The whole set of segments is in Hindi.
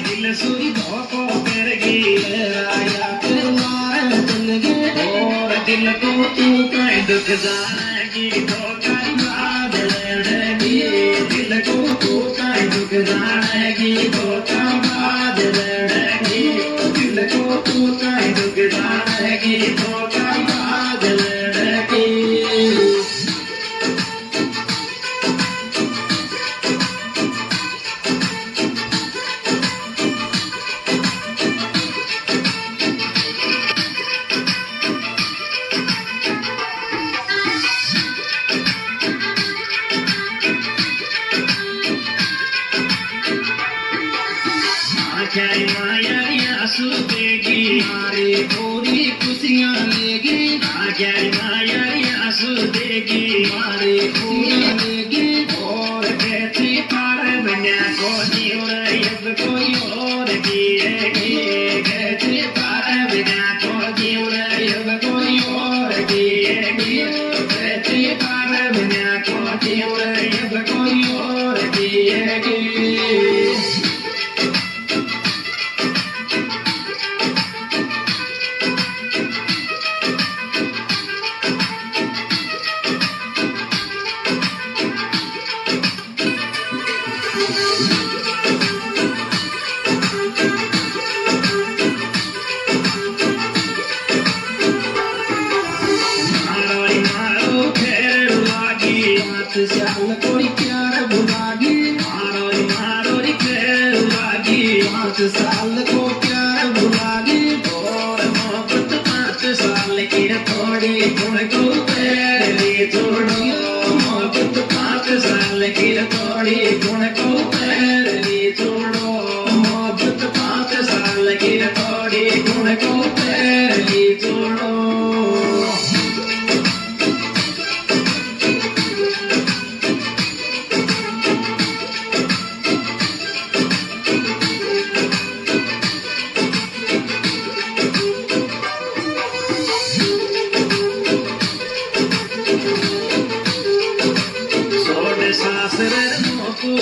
दिल सुई धोखो कर गई राया कर मार जिंदगी और दिल को तू कहीं दुख जाएगी धोखा बाद लड़ेगी दिल को तू कहीं दुख जाएगी धोखा बाद लड़ेगी दिल को तू कहीं दुख जाएगी धोखा बाद लड़ेगी आंसू देगी मारे पूरी खुशियां लेगी आगे माया आंसू देगी मारे खुशियां लेगी और कहती पार बना को जीवन कोई और जिएगी कहती पार बना को जीवन कोई और जिएगी कहती पार बना को जीवन कोई और जिएगी साल कोई प्यार भुलागी मारो री खेल लागी 5 साल को प्यार भुलागी और मोहब्बत 5 साल की थोड़ी तुमको पहले छोड़ो मोहब्बत 5 साल की थोड़ी तुमको पहले छोड़ो मोहब्बत 5 साल की थोड़ी तुमको पहले छोड़ो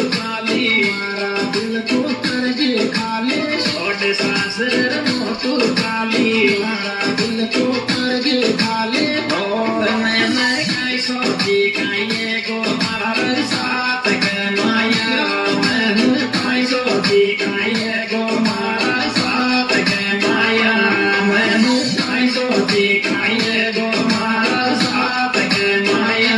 मारा दिल को करके खाले छोटे सासर मोटू काली मारा दिल को करके खाले और मैंने कई सोची कहीं को मारा साथ के माया मैंने कई सोची कहीं को मारा साथ के माया मैंने कई सोची कहीं को मारा साथ के माया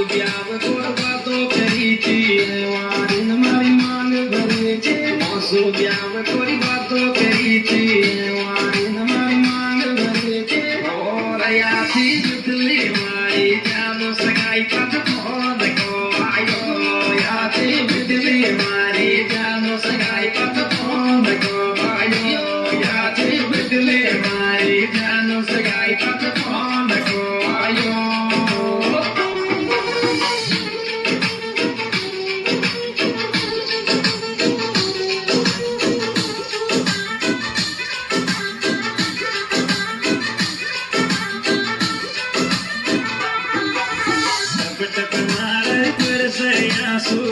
ब्याव कोरबातो करी थी वारिन मारी मांग भरे थे मौसू ब्याव कोरबातो करी थी वारिन मारी मांग भरे थे और यासी जुतली मारी जानो सगाई पत फोन को आयो यासी जुतली मारी जानो सगाई पत फोन को आयो यासी जुतली मारी जानो सगाई पत फोन को आयो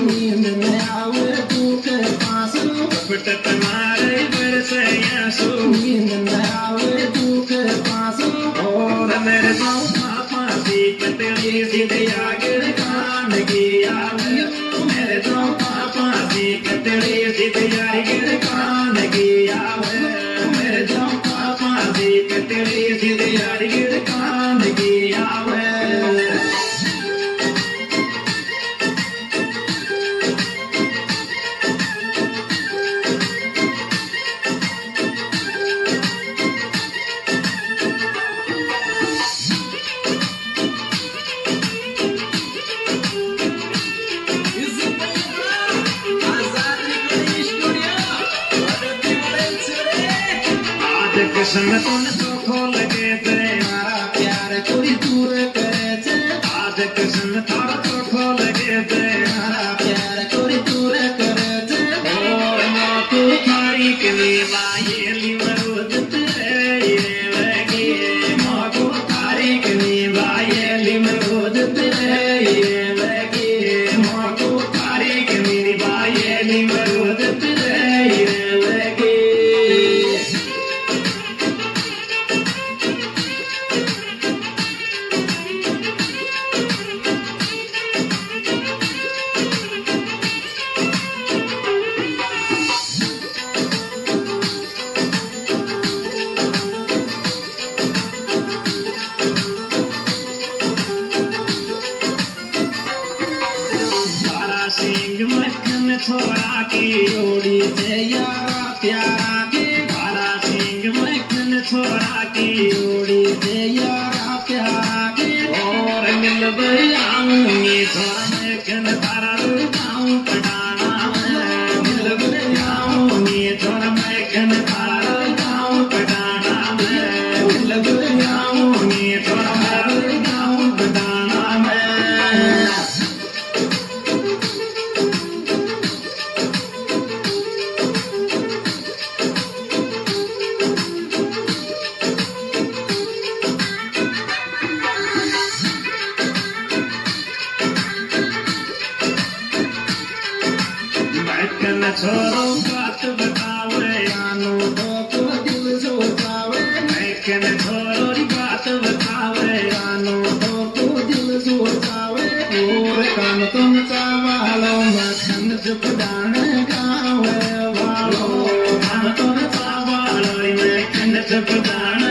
नींद में आवे तू के पास पट तुम्हारे बरसे आंसू नींद में आवे तू के पास और मेरे पापा सी पतली सीधे आगे कान की आवे मेरे पापा सी पतली सीधे आगे कान की आवे मेरे पापा सी पतली सीधे आगे कान की आवे कृष्ण तुम चोखो लगे थे मारा प्यार कोई दूर करे थे आज कृष्ण थारा चोखो लगे थे मारा प्यार कोई दूर छोरा की जोड़ी से यारा प्यारा के बारा सिंह मैकन छोरा की जोड़ी से यारा प्यारा के और मिल बयाऊंगी थोड़ा मैकन तारा गाँव पटाना मिल बयाऊंगी थोड़ा मैकन तारा गाँव पटाना मिल बयाऊंगी थोड़ा मेरे गाँव पटाना मैकन छोरो बात बतावे आनो तो दिल सोचावे मैकन छोरो री बात बतावे आनो तो दिल सोचावे और कान तुम चावालो मैकन चुप डाने गावे वालो कान तुम चावालो मैकन चुप डाने